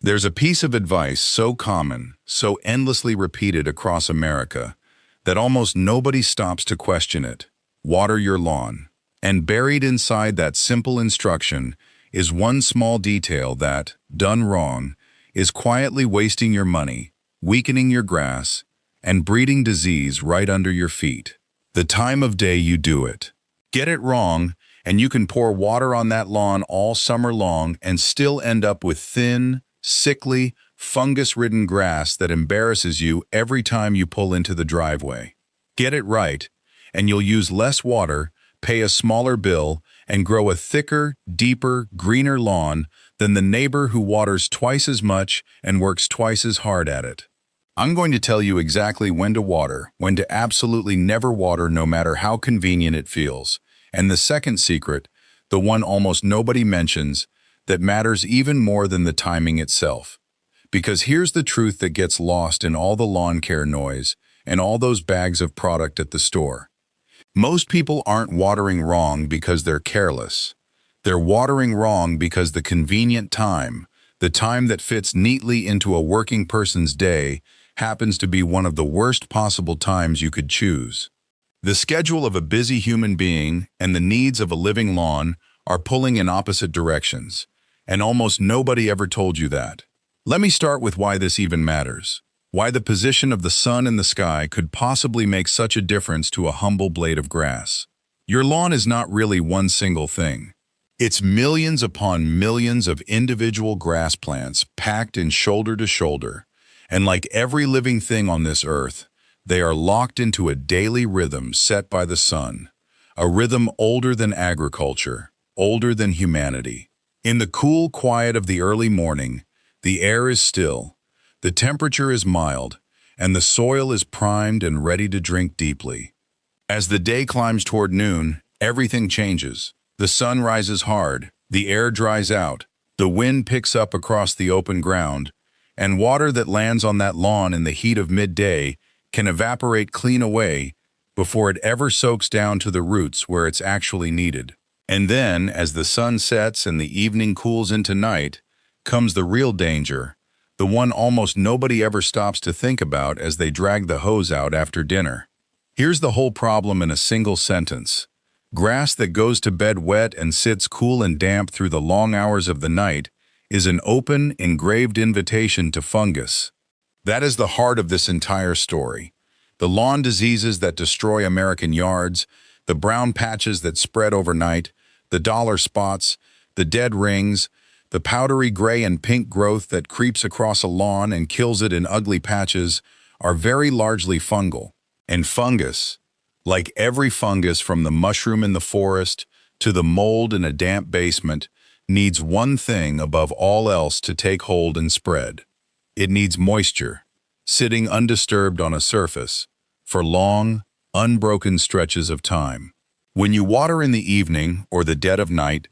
There's a piece of advice so common, so endlessly repeated across America, that almost nobody stops to question it. Water your lawn. And buried inside that simple instruction is one small detail that, done wrong, is quietly wasting your money, weakening your grass, and breeding disease right under your feet. The time of day you do it. Get it wrong, and you can pour water on that lawn all summer long and still end up with thin, sickly, fungus-ridden grass that embarrasses you every time you pull into the driveway. Get it right, and you'll use less water, pay a smaller bill, and grow a thicker, deeper, greener lawn than the neighbor who waters twice as much and works twice as hard at it. I'm going to tell you exactly when to water, when to absolutely never water no matter how convenient it feels. And the second secret, the one almost nobody mentions, that matters even more than the timing itself. Because here's the truth that gets lost in all the lawn care noise and all those bags of product at the store. Most people aren't watering wrong because they're careless. They're watering wrong because the convenient time, the time that fits neatly into a working person's day, happens to be one of the worst possible times you could choose. The schedule of a busy human being and the needs of a living lawn are pulling in opposite directions, and almost nobody ever told you that. Let me start with why this even matters. Why the position of the sun in the sky could possibly make such a difference to a humble blade of grass. Your lawn is not really one single thing. It's millions upon millions of individual grass plants packed in shoulder to shoulder, and like every living thing on this earth, they are locked into a daily rhythm set by the sun, a rhythm older than agriculture, older than humanity. In the cool quiet of the early morning, the air is still, the temperature is mild, and the soil is primed and ready to drink deeply. As the day climbs toward noon, everything changes. The sun rises hard, the air dries out, the wind picks up across the open ground, and water that lands on that lawn in the heat of midday can evaporate clean away before it ever soaks down to the roots where it's actually needed. And then, as the sun sets and the evening cools into night, comes the real danger, the one almost nobody ever stops to think about as they drag the hose out after dinner. Here's the whole problem in a single sentence. Grass that goes to bed wet and sits cool and damp through the long hours of the night is an open, engraved invitation to fungus. That is the heart of this entire story. The lawn diseases that destroy American yards, the brown patches that spread overnight, the dollar spots, the dead rings, the powdery gray and pink growth that creeps across a lawn and kills it in ugly patches, are very largely fungal. And fungus, like every fungus from the mushroom in the forest to the mold in a damp basement, needs one thing above all else to take hold and spread. It needs moisture, sitting undisturbed on a surface, for long, unbroken stretches of time. When you water in the evening or the dead of night,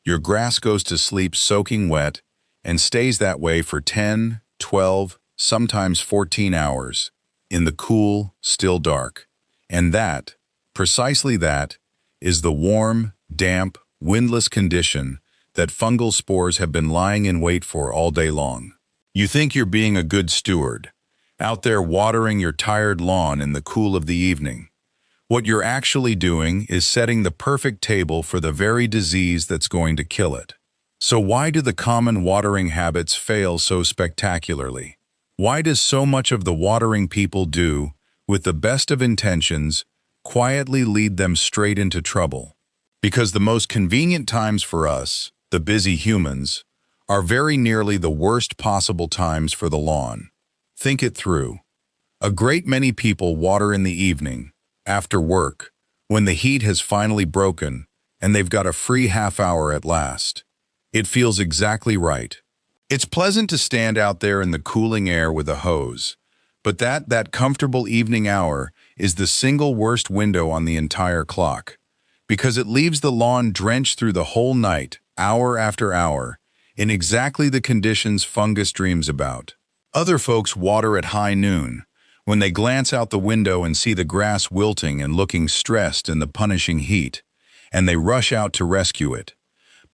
your grass goes to sleep soaking wet and stays that way for 10, 12, sometimes 14 hours, in the cool, still dark. And that, precisely that, is the warm, damp, windless condition that fungal spores have been lying in wait for all day long. You think you're being a good steward, out there watering your tired lawn in the cool of the evening. What you're actually doing is setting the perfect table for the very disease that's going to kill it. So why do the common watering habits fail so spectacularly? Why does so much of the watering people do, with the best of intentions, quietly lead them straight into trouble? Because the most convenient times for us, the busy humans, are very nearly the worst possible times for the lawn. Think it through. A great many people water in the evening, after work, when the heat has finally broken and they've got a free half hour at last. It feels exactly right. It's pleasant to stand out there in the cooling air with a hose, but that comfortable evening hour is the single worst window on the entire clock, because it leaves the lawn drenched through the whole night, hour after hour, in exactly the conditions fungus dreams about. Other folks water at high noon, when they glance out the window and see the grass wilting and looking stressed in the punishing heat, and they rush out to rescue it.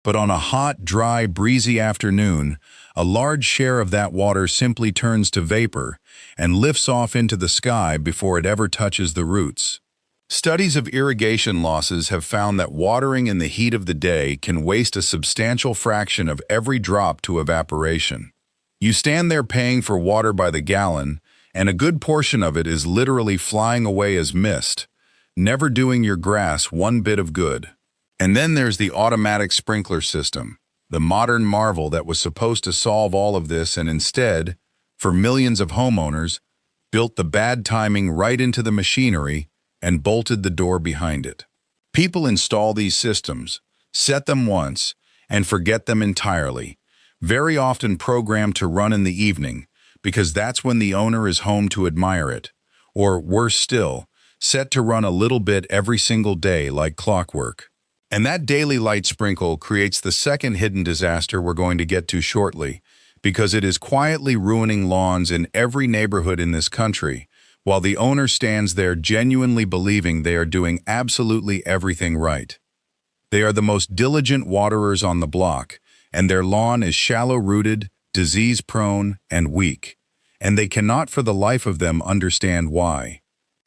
But on a hot, dry, breezy afternoon, a large share of that water simply turns to vapor and lifts off into the sky before it ever touches the roots. Studies of irrigation losses have found that watering in the heat of the day can waste a substantial fraction of every drop to evaporation. You stand there paying for water by the gallon, and a good portion of it is literally flying away as mist, never doing your grass one bit of good. And then there's the automatic sprinkler system, the modern marvel that was supposed to solve all of this and instead, for millions of homeowners, built the bad timing right into the machinery and bolted the door behind it. People install these systems, set them once, and forget them entirely, very often programmed to run in the evening, because that's when the owner is home to admire it, or worse still, set to run a little bit every single day like clockwork. And that daily light sprinkle creates the second hidden disaster we're going to get to shortly, because it is quietly ruining lawns in every neighborhood in this country, while the owner stands there genuinely believing they are doing absolutely everything right. They are the most diligent waterers on the block, and their lawn is shallow-rooted, disease-prone, and weak, and they cannot for the life of them understand why.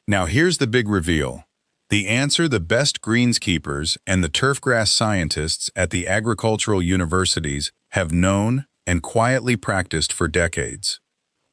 Now here's the big reveal. The answer the best greenskeepers and the turfgrass scientists at the agricultural universities have known and quietly practiced for decades.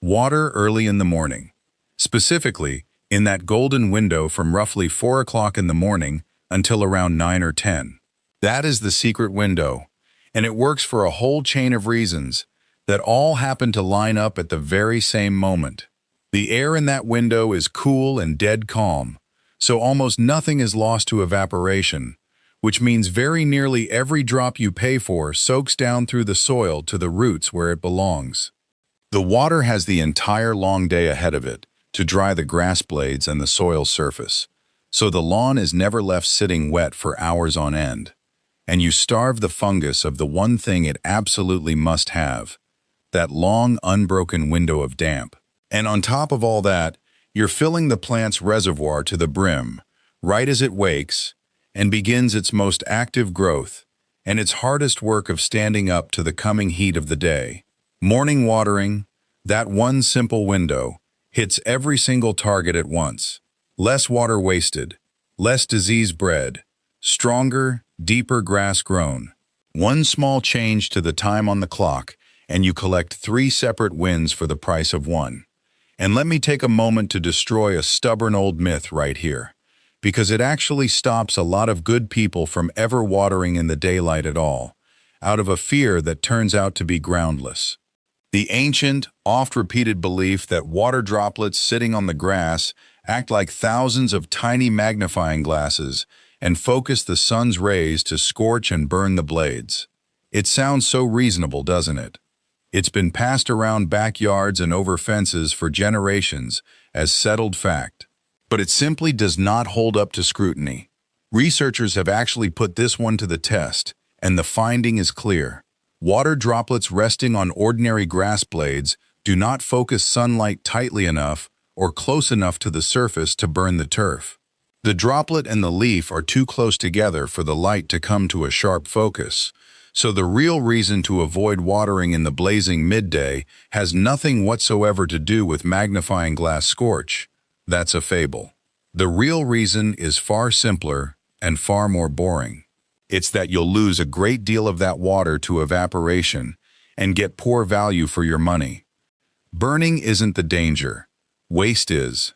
Water early in the morning. Specifically, in that golden window from roughly 4 o'clock in the morning until around 9 or 10. That is the secret window, and it works for a whole chain of reasons that all happen to line up at the very same moment. The air in that window is cool and dead calm, so almost nothing is lost to evaporation, which means very nearly every drop you pay for soaks down through the soil to the roots where it belongs. The water has the entire long day ahead of it to dry the grass blades and the soil surface, so the lawn is never left sitting wet for hours on end, and you starve the fungus of the one thing it absolutely must have, that long, unbroken window of damp. And on top of all that, you're filling the plant's reservoir to the brim, right as it wakes and begins its most active growth and its hardest work of standing up to the coming heat of the day. Morning watering, that one simple window, hits every single target at once. Less water wasted, less disease bred, stronger, deeper grass grown. One small change to the time on the clock, and you collect 3 separate wins for the price of one. And let me take a moment to destroy a stubborn old myth right here, because it actually stops a lot of good people from ever watering in the daylight at all, out of a fear that turns out to be groundless. The ancient, oft-repeated belief that water droplets sitting on the grass act like thousands of tiny magnifying glasses and focus the sun's rays to scorch and burn the blades. It sounds so reasonable, doesn't it? It's been passed around backyards and over fences for generations as settled fact. But it simply does not hold up to scrutiny. Researchers have actually put this one to the test, and the finding is clear. Water droplets resting on ordinary grass blades do not focus sunlight tightly enough or close enough to the surface to burn the turf. The droplet and the leaf are too close together for the light to come to a sharp focus, so the real reason to avoid watering in the blazing midday has nothing whatsoever to do with magnifying glass scorch. That's a fable. The real reason is far simpler and far more boring. It's that you'll lose a great deal of that water to evaporation and get poor value for your money. Burning isn't the danger. Waste is.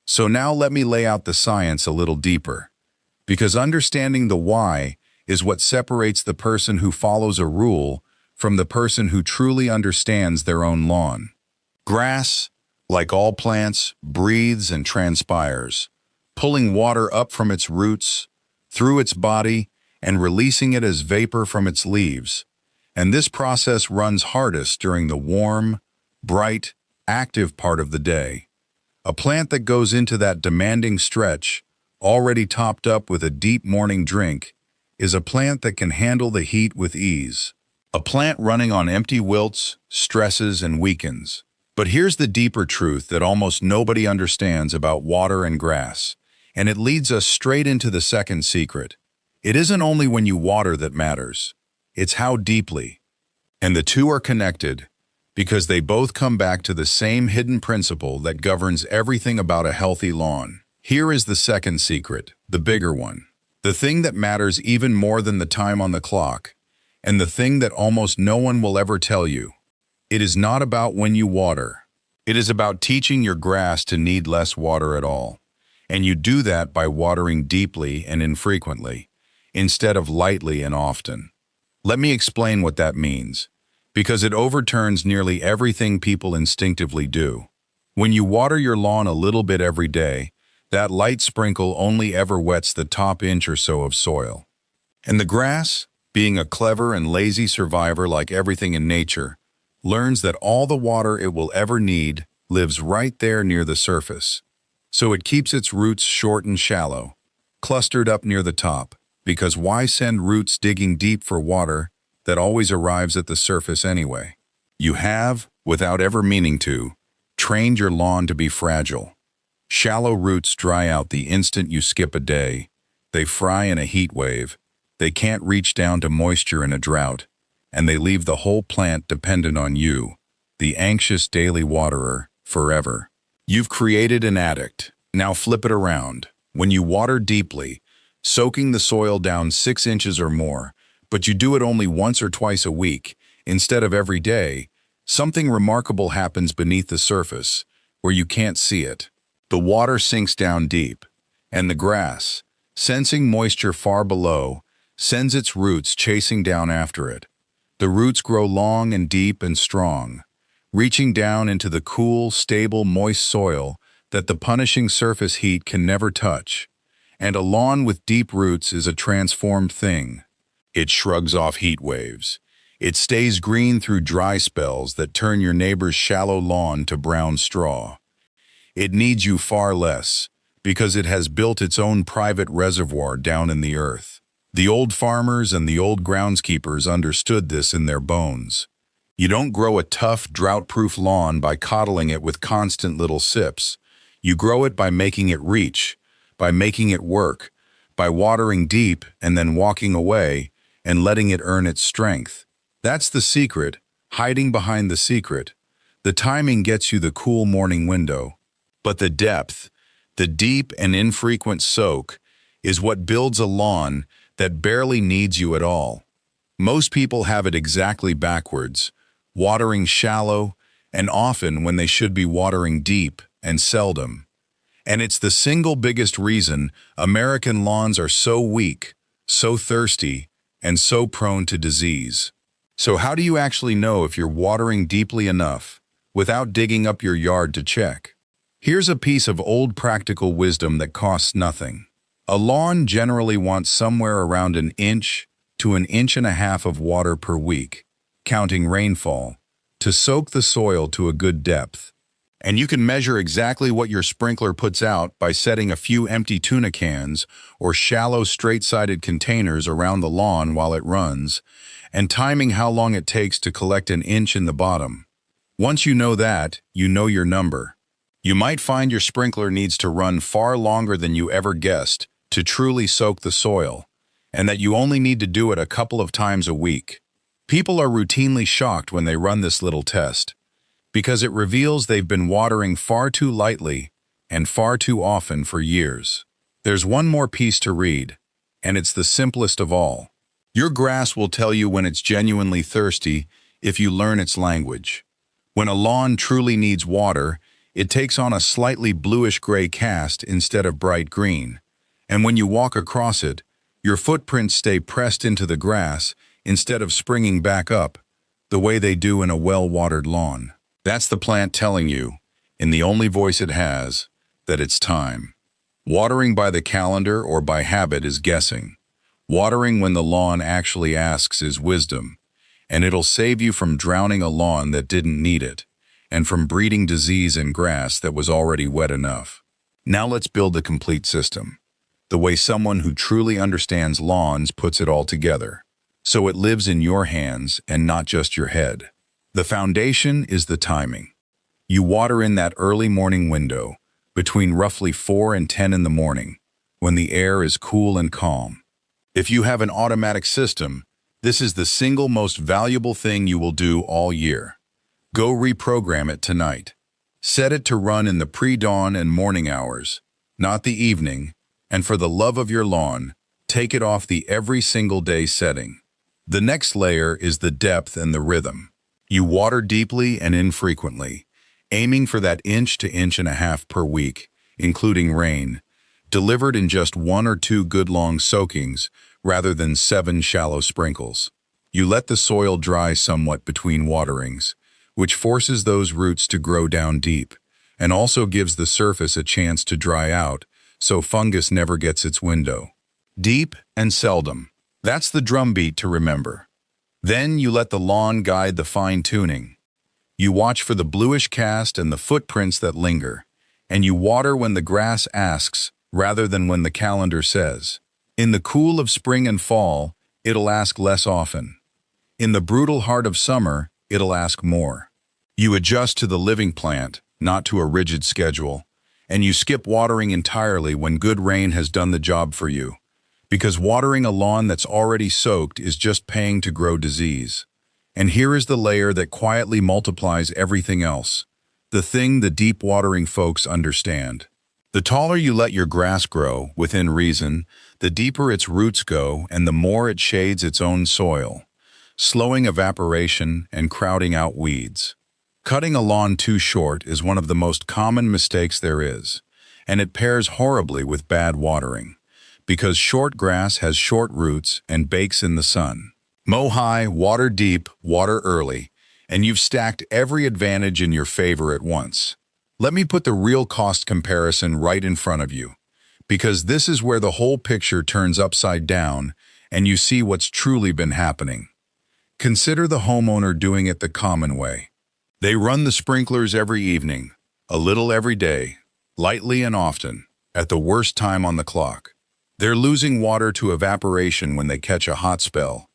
So now let me lay out the science a little deeper, because understanding the why is what separates the person who follows a rule from the person who truly understands their own lawn. Grass, like all plants, breathes and transpires, pulling water up from its roots, through its body, and releasing it as vapor from its leaves. And this process runs hardest during the warm, bright, active part of the day. A plant that goes into that demanding stretch, already topped up with a deep morning drink, is a plant that can handle the heat with ease. A plant running on empty wilts, stresses, and weakens. But here's the deeper truth that almost nobody understands about water and grass, and it leads us straight into the second secret. It isn't only when you water that matters. It's how deeply. And the two are connected because they both come back to the same hidden principle that governs everything about a healthy lawn. Here is the second secret, the bigger one. The thing that matters even more than the time on the clock, and the thing that almost no one will ever tell you. It is not about when you water. It is about teaching your grass to need less water at all. And you do that by watering deeply and infrequently, instead of lightly and often. Let me explain what that means, because it overturns nearly everything people instinctively do. When you water your lawn a little bit every day, that light sprinkle only ever wets the top inch or so of soil. And the grass, being a clever and lazy survivor like everything in nature, learns that all the water it will ever need lives right there near the surface. So it keeps its roots short and shallow, clustered up near the top, because why send roots digging deep for water that always arrives at the surface anyway? You have, without ever meaning to, trained your lawn to be fragile. Shallow roots dry out the instant you skip a day. They fry in a heat wave. They can't reach down to moisture in a drought. And they leave the whole plant dependent on you, the anxious daily waterer, forever. You've created an addict. Now flip it around. When you water deeply, soaking the soil down 6 inches or more, but you do it only once or twice a week, instead of every day, something remarkable happens beneath the surface, where you can't see it. The water sinks down deep, and the grass, sensing moisture far below, sends its roots chasing down after it. The roots grow long and deep and strong, reaching down into the cool, stable, moist soil that the punishing surface heat can never touch. And a lawn with deep roots is a transformed thing. It shrugs off heat waves. It stays green through dry spells that turn your neighbor's shallow lawn to brown straw. It needs you far less, because it has built its own private reservoir down in the earth. The old farmers and the old groundskeepers understood this in their bones. You don't grow a tough, drought-proof lawn by coddling it with constant little sips. You grow it by making it reach, by making it work, by watering deep and then walking away and letting it earn its strength. That's the secret, hiding behind the secret. The timing gets you the cool morning window. But the depth, the deep and infrequent soak, is what builds a lawn that barely needs you at all. Most people have it exactly backwards, watering shallow and often when they should be watering deep and seldom. And it's the single biggest reason American lawns are so weak, so thirsty, and so prone to disease. So how do you actually know if you're watering deeply enough without digging up your yard to check? Here's a piece of old practical wisdom that costs nothing. A lawn generally wants somewhere around 1 inch to 1.5 inches of water per week, counting rainfall, to soak the soil to a good depth. And you can measure exactly what your sprinkler puts out by setting a few empty tuna cans or shallow straight-sided containers around the lawn while it runs, and timing how long it takes to collect 1 inch in the bottom. Once you know that, you know your number. You might find your sprinkler needs to run far longer than you ever guessed to truly soak the soil, and that you only need to do it a couple of times a week. People are routinely shocked when they run this little test, because it reveals they've been watering far too lightly and far too often for years. There's one more piece to read, and it's the simplest of all. Your grass will tell you when it's genuinely thirsty if you learn its language. When a lawn truly needs water, it takes on a slightly bluish-gray cast instead of bright green. And when you walk across it, your footprints stay pressed into the grass instead of springing back up, the way they do in a well-watered lawn. That's the plant telling you, in the only voice it has, that it's time. Watering by the calendar or by habit is guessing. Watering when the lawn actually asks is wisdom, and it'll save you from drowning a lawn that didn't need it, and from breeding disease in grass that was already wet enough. Now let's build the complete system, the way someone who truly understands lawns puts it all together, so it lives in your hands and not just your head. The foundation is the timing. You water in that early morning window, between roughly 4 and 10 in the morning, when the air is cool and calm. If you have an automatic system, This is the single most valuable thing you will do all year. Go reprogram it tonight. Set it to run in the pre-dawn and morning hours, not the evening, and for the love of your lawn, take it off the every single day setting. The next layer is the depth and the rhythm. You water deeply and infrequently, aiming for that inch to inch and a half per week, including rain, delivered in just 1 or 2 good long soakings rather than 7 shallow sprinkles. You let the soil dry somewhat between waterings, which forces those roots to grow down deep, and also gives the surface a chance to dry out so fungus never gets its window. Deep and seldom. That's the drumbeat to remember. Then you let the lawn guide the fine-tuning. You watch for the bluish cast and the footprints that linger, and you water when the grass asks rather than when the calendar says. In the cool of spring and fall, it'll ask less often. In the brutal heart of summer, it'll ask more. You adjust to the living plant, not to a rigid schedule, and you skip watering entirely when good rain has done the job for you, because watering a lawn that's already soaked is just paying to grow disease. And here is the layer that quietly multiplies everything else, the thing the deep watering folks understand. The taller you let your grass grow, within reason, the deeper its roots go and the more it shades its own soil, slowing evaporation and crowding out weeds. Cutting a lawn too short is one of the most common mistakes there is, and it pairs horribly with bad watering, because short grass has short roots and bakes in the sun. Mow high, water deep, water early, and you've stacked every advantage in your favor at once. Let me put the real cost comparison right in front of you, because this is where the whole picture turns upside down and you see what's truly been happening. Consider the homeowner doing it the common way. They run the sprinklers every evening, a little every day, lightly and often, at the worst time on the clock. They're losing water to evaporation when they catch a hot spell.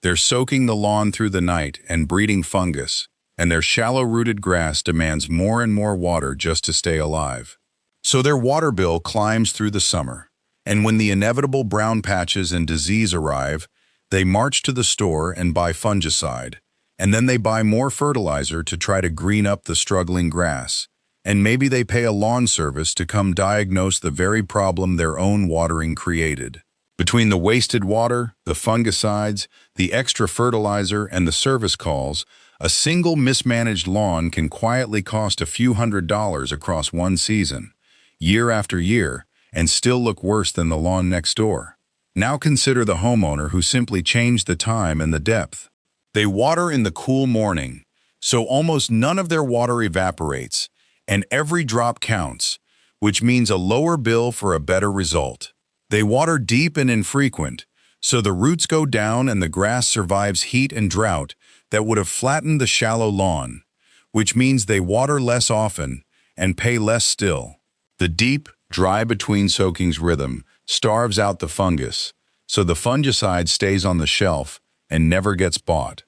They're soaking the lawn through the night and breeding fungus, and their shallow-rooted grass demands more and more water just to stay alive. So their water bill climbs through the summer, and when the inevitable brown patches and disease arrive, they march to the store and buy fungicide, and then they buy more fertilizer to try to green up the struggling grass, and maybe they pay a lawn service to come diagnose the very problem their own watering created. Between the wasted water, the fungicides, the extra fertilizer, and the service calls, a single mismanaged lawn can quietly cost a few $100s across one season, year after year, and still look worse than the lawn next door. Now consider the homeowner who simply changed the time and the depth. They water in the cool morning, so almost none of their water evaporates, and every drop counts, which means a lower bill for a better result. They water deep and infrequent, so the roots go down and the grass survives heat and drought that would have flattened the shallow lawn, which means they water less often and pay less still. The deep, dry between soakings rhythm starves out the fungus, so the fungicide stays on the shelf and never gets bought.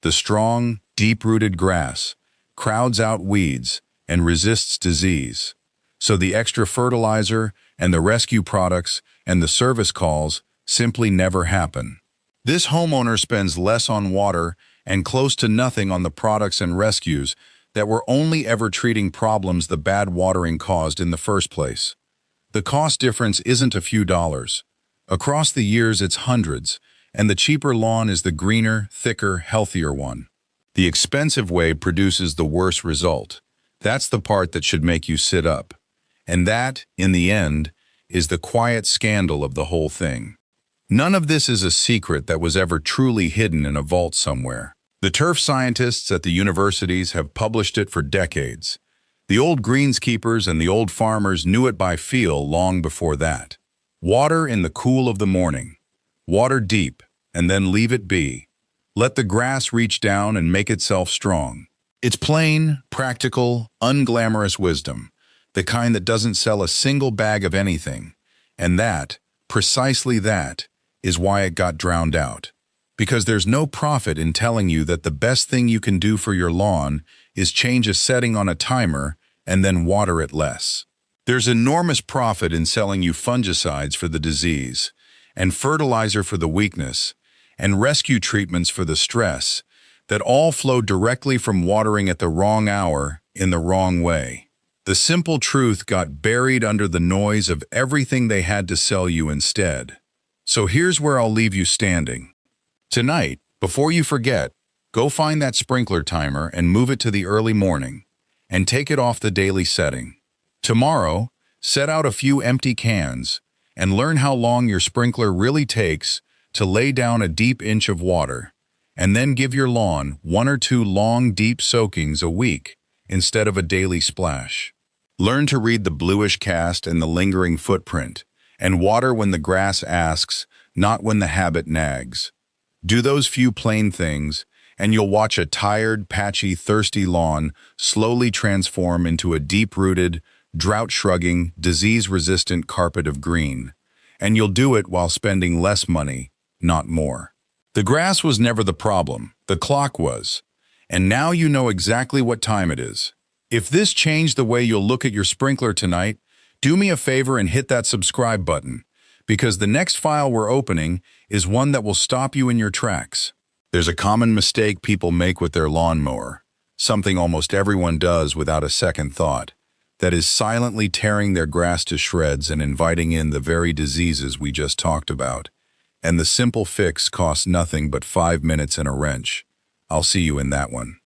The strong, deep-rooted grass crowds out weeds and resists disease, so the extra fertilizer and the rescue products and the service calls simply never happen. This homeowner spends less on water and close to nothing on the products and rescues that were only ever treating problems the bad watering caused in the first place. The cost difference isn't a few dollars. Across the years, it's hundreds, and the cheaper lawn is the greener, thicker, healthier one. The expensive way produces the worst result. That's the part that should make you sit up. And that, in the end, is the quiet scandal of the whole thing. None of this is a secret that was ever truly hidden in a vault somewhere. The turf scientists at the universities have published it for decades. The old greenskeepers and the old farmers knew it by feel long before that. Water in the cool of the morning. Water deep, and then leave it be. Let the grass reach down and make itself strong. It's plain, practical, unglamorous wisdom, the kind that doesn't sell a single bag of anything. And that, precisely that, is why it got drowned out. Because there's no profit in telling you that the best thing you can do for your lawn is change a setting on a timer and then water it less. There's enormous profit in selling you fungicides for the disease and fertilizer for the weakness, and rescue treatments for the stress that all flow directly from watering at the wrong hour in the wrong way. The simple truth got buried under the noise of everything they had to sell you instead. So here's where I'll leave you standing. Tonight, before you forget, go find that sprinkler timer and move it to the early morning, and take it off the daily setting. Tomorrow, set out a few empty cans and learn how long your sprinkler really takes to lay down a deep inch of water, and then give your lawn 1 or 2 long, deep soakings a week instead of a daily splash. Learn to read the bluish cast and the lingering footprint, and water when the grass asks, not when the habit nags. Do those few plain things, and you'll watch a tired, patchy, thirsty lawn slowly transform into a deep-rooted, drought-shrugging, disease-resistant carpet of green. And you'll do it while spending less money, not more. The grass was never the problem, the clock was. And now you know exactly what time it is. If this changed the way you'll look at your sprinkler tonight, do me a favor and hit that subscribe button, because the next file we're opening is one that will stop you in your tracks. There's a common mistake people make with their lawnmower, something almost everyone does without a second thought, that is silently tearing their grass to shreds and inviting in the very diseases we just talked about. And the simple fix costs nothing but 5 minutes and a wrench. I'll see you in that one.